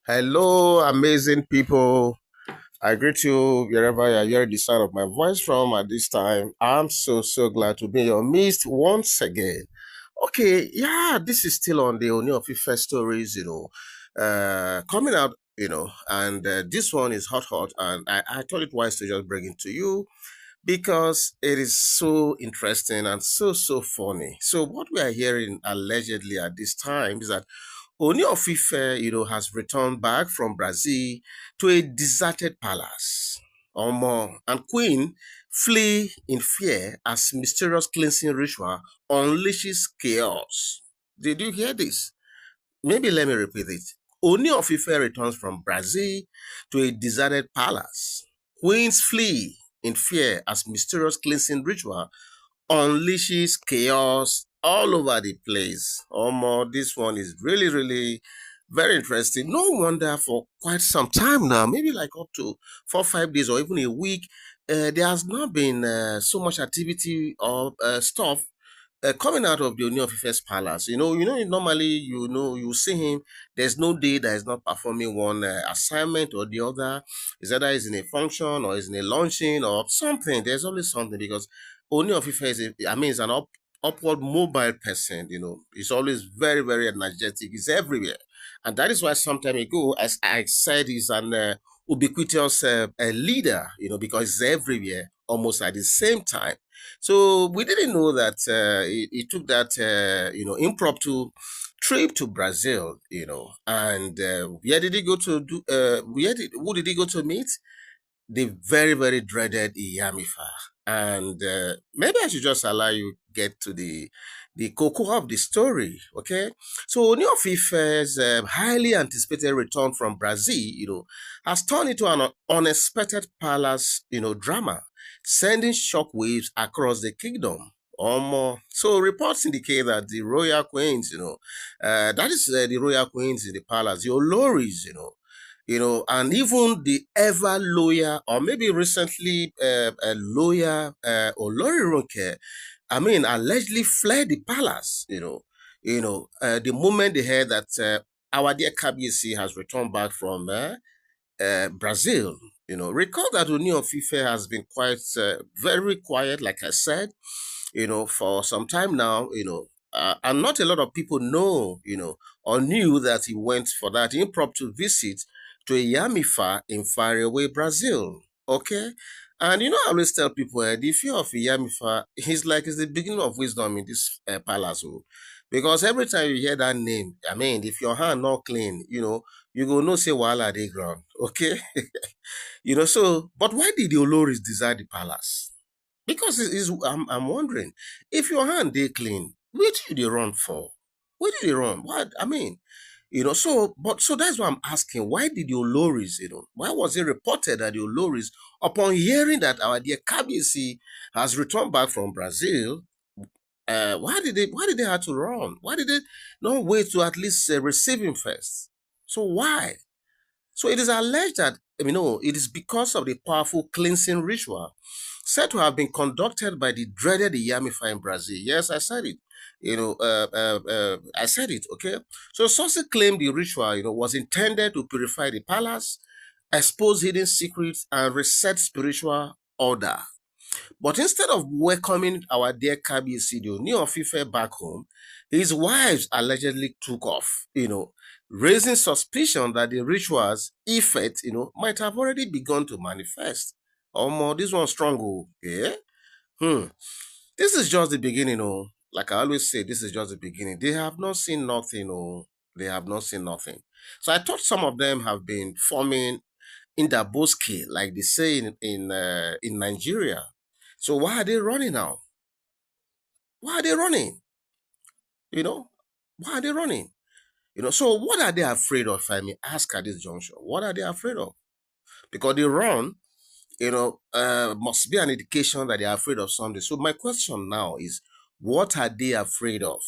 Hello, amazing people. I greet you wherever you are hearing the sound of my voice from at this time. I'm so glad to be in your midst once again. Okay, yeah, this is still on the Ooni Of Ife stories, coming out, and this one is hot, and I thought it wise to just bring it to you because it is so interesting and so funny. So, what we are hearing allegedly at this time is that Ooni of Ife, has returned back from Brazil to a deserted palace. Omo, and Queen flee in fear as mysterious cleansing ritual unleashes chaos. Did you hear this? Maybe let me repeat it. Ooni of Ife returns from Brazil to a deserted palace. Queens flee in fear as mysterious cleansing ritual unleashes chaos all over the place. Omo, this one is really very interesting. No wonder for quite some time now, maybe like up to 4 5 days or even a week, there has not been so much activity or stuff coming out of the Ooni of Ife's palace. Normally, you see him. There's no day that is not performing one assignment or the other. Is either is in a function or is in a launching or something. There's always something because Ooni of Ife is an upward mobile person. He's always very energetic. He's everywhere, and that is why some time ago, as I said, he's an ubiquitous leader. Because he's everywhere almost at the same time. So we didn't know that he took that impromptu trip to Brazil, and where did he go to do? Who did he go to meet? The very dreaded IYAMIFA. And maybe I should just allow you get to the cocoa of the story, okay? So Ooni of Ife's highly anticipated return from Brazil, has turned into an unexpected palace, drama, sending shockwaves across the kingdom. So reports indicate that the royal queens, that is the royal queens in the palace, the Olories, and even the ever loyal, or maybe recently a lawyer, Olorirunke, allegedly fled the palace. The moment they heard that our dear KBC has returned back from Brazil. Recall that Ooni of Ife has been quite very quiet, like I said, for some time now. And not a lot of people know, or knew that he went for that impromptu visit to a Yamifa in faraway Brazil. Okay? And I always tell people the fear of Yamifa is like it's the beginning of wisdom in this palace. Because every time you hear that name, if your hand not clean, you go no say wahala dey ground. Okay? But why did the Oloris desire the palace? Because I'm wondering, if your hand they clean, where do they run for? Where do they run? What so that's why I'm asking, why did the Oloris, why was it reported that the Oloris, upon hearing that our dear KBC has returned back from Brazil, why did they have to run? Why did they not wait to at least receive him first? So why? So it is alleged that it is because of the powerful cleansing ritual said to have been conducted by the dreaded Yamifa in Brazil. Yes, I said it. I said it. Okay. So sources claim the ritual, was intended to purify the palace, expose hidden secrets, and reset spiritual order. But instead of welcoming our dear Kabiyesi, the Ooni of Ife back home, his wives allegedly took off, raising suspicion that the ritual's effect, might have already begun to manifest. Omo, this one strong, yeah? Hmm. This is just the beginning, Like I always say, this is just the beginning. They have not seen nothing, They have not seen nothing. So I thought some of them have been forming in the bosque, like they say in Nigeria. So why are they running now? Why are they running? You know, why are they running? So what are they afraid of? If I may ask at this juncture, what are they afraid of? Because they run, must be an indication that they are afraid of something. So my question now is, what are they afraid of?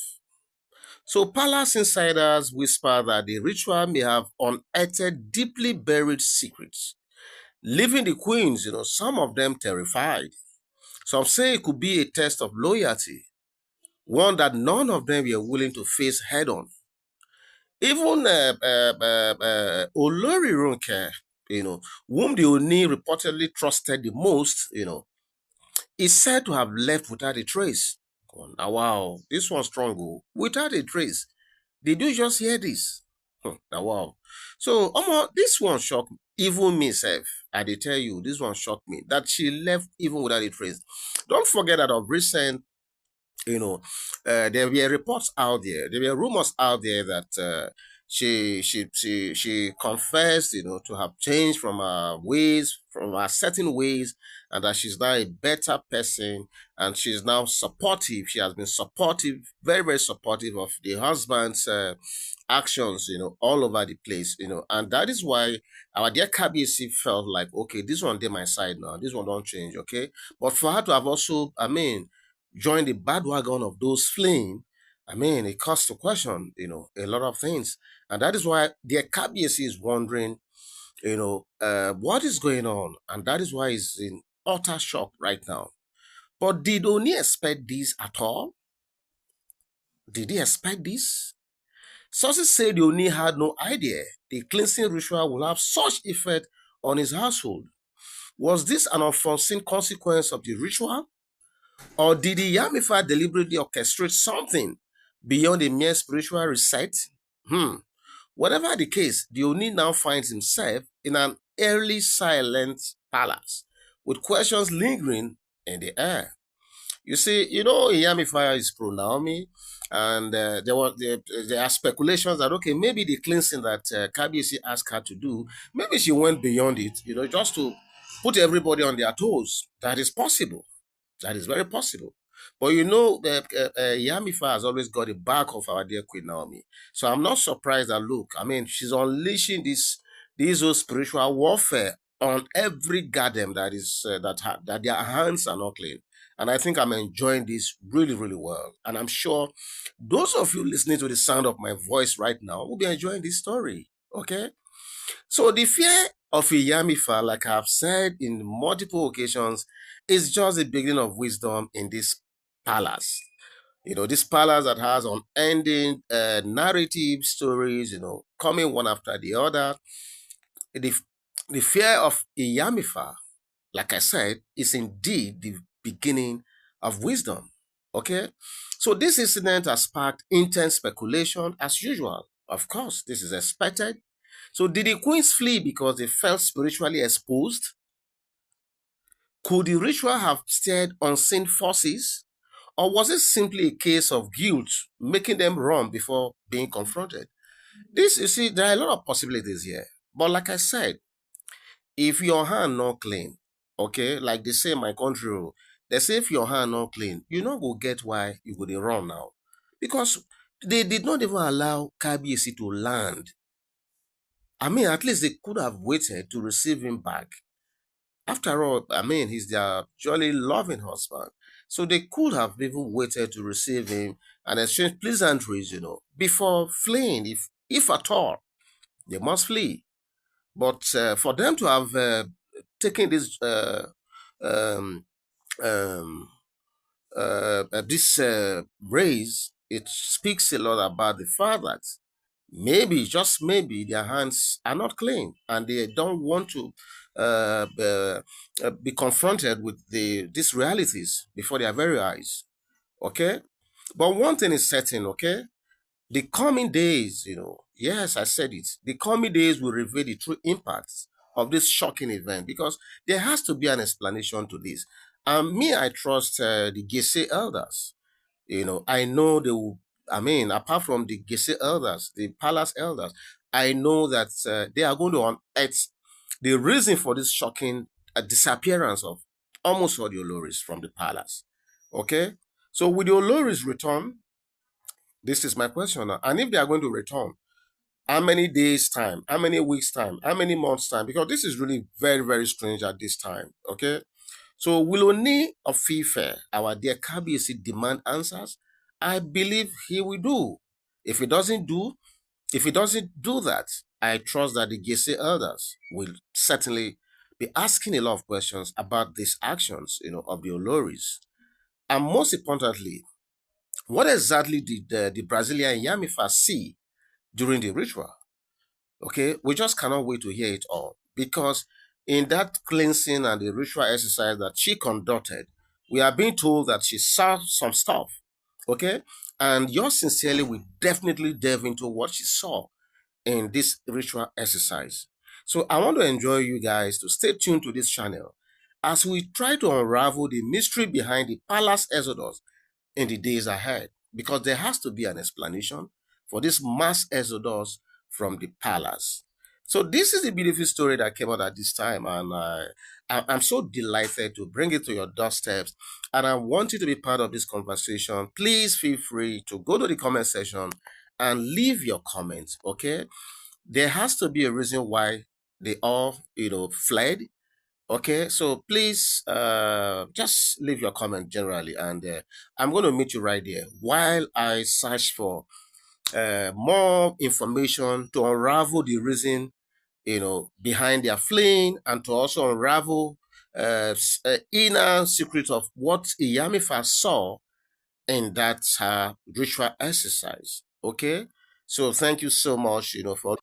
So palace insiders whisper that the ritual may have unearthed deeply buried secrets, leaving the queens, some of them terrified. Some say it could be a test of loyalty, one that none of them were willing to face head on. Even Olori Ronke, whom the Oni reportedly trusted the most, is said to have left without a trace. Oh, now, wow, this one's strong. Oh. Without a trace. Did you just hear this? Now, wow. So, this one shocked even me, self. I did tell you, this one shocked me that she left even without a trace. Don't forget that of recent, you know, there were reports out there were rumors out there that she confessed, to have changed from her ways, from her certain ways, and that she's now a better person, and she's now supportive. She has been supportive, very, very supportive of the husband's actions, all over the place, and that is why our dear KBC felt like, okay, this one did my side now, this one don't change, okay, but for her to have also, join the bandwagon of those fleeing, it calls to question, a lot of things. And that is why the KBC is wondering, what is going on? And that is why he's in utter shock right now. But did Oni expect this at all? Did he expect this? Sources say the Oni had no idea the cleansing ritual will have such effect on his household. Was this an unforeseen consequence of the ritual? Or did the Yamifa deliberately orchestrate something beyond a mere spiritual reset? Whatever the case, the Oni now finds himself in an early silent palace with questions lingering in the air. You see, Yamifa is pro Naomi, and there are speculations that, okay, maybe the cleansing that KBC asked her to do, maybe she went beyond it, just to put everybody on their toes. That is possible. That is very possible. But Yamifa has always got the back of our dear Queen Naomi. So I'm not surprised that, look, she's unleashing this whole spiritual warfare on every garden that their hands are not clean. And I think I'm enjoying this really, really well. And I'm sure those of you listening to the sound of my voice right now will be enjoying this story. Okay? So the fear of a Yamifa, like I've said in multiple occasions, is just the beginning of wisdom in this palace. This palace that has unending narrative stories, coming one after the other. The, the fear of a Yamifa, like I said, is indeed the beginning of wisdom. Okay? So this incident has sparked intense speculation as usual. Of course, this is expected. So did the queens flee because they felt spiritually exposed? Could the ritual have stirred unseen forces? Or was it simply a case of guilt making them run before being confronted? You see, there are a lot of possibilities here. But like I said, if your hand not clean, okay, like they say in my country, they say if your hand not clean, you not go get why you go dey run now. Because they did not even allow KBC to land. At least they could have waited to receive him back. After all, he's their jolly loving husband. So they could have even waited to receive him and exchange pleasantries, before fleeing, if at all. They must flee. But for them to have taken um, um, this raise, it speaks a lot about the fact that maybe, just maybe, their hands are not clean and they don't want to be confronted with these realities before their very eyes. Okay? But one thing is certain, okay? The coming days, yes, I said it, the coming days will reveal the true impacts of this shocking event because there has to be an explanation to this. And me, I trust the Gese elders. I know they will, apart from the Gese elders, the palace elders, I know that they are going to unearth the reason for this shocking disappearance of almost all the Oloris from the palace. Okay? So, with the Oloris return, this is my question now. And if they are going to return, how many days' time? How many weeks' time? How many months' time? Because this is really very, very strange at this time. Okay? So will Ooni of Ife, our dear KBC, demand answers? I believe he will do. If he doesn't do, if he doesn't do that, I trust that the Gese elders will certainly be asking a lot of questions about these actions, of the Oloris. And most importantly, what exactly did the Brazilian Yamifa see during the ritual. Okay, we just cannot wait to hear it all because in that cleansing and the ritual exercise that she conducted, we are being told that she saw some stuff. Okay, and yours sincerely will definitely delve into what she saw in this ritual exercise. So I want to enjoy you guys to stay tuned to this channel as we try to unravel the mystery behind the palace exodus in the days ahead, because there has to be an explanation for this mass exodus from the palace. So this is a beautiful story that came out at this time, and I'm so delighted to bring it to your doorsteps. And I want you to be part of this conversation. Please feel free to go to the comment section and leave your comments. Okay, there has to be a reason why they all, fled. Okay, so please just leave your comment generally, and I'm going to meet you right there while I search for more information to unravel the reason, behind their fleeing, and to also unravel inner secret of what IYAMIFA saw in that ritual exercise. Okay, so thank you so much, for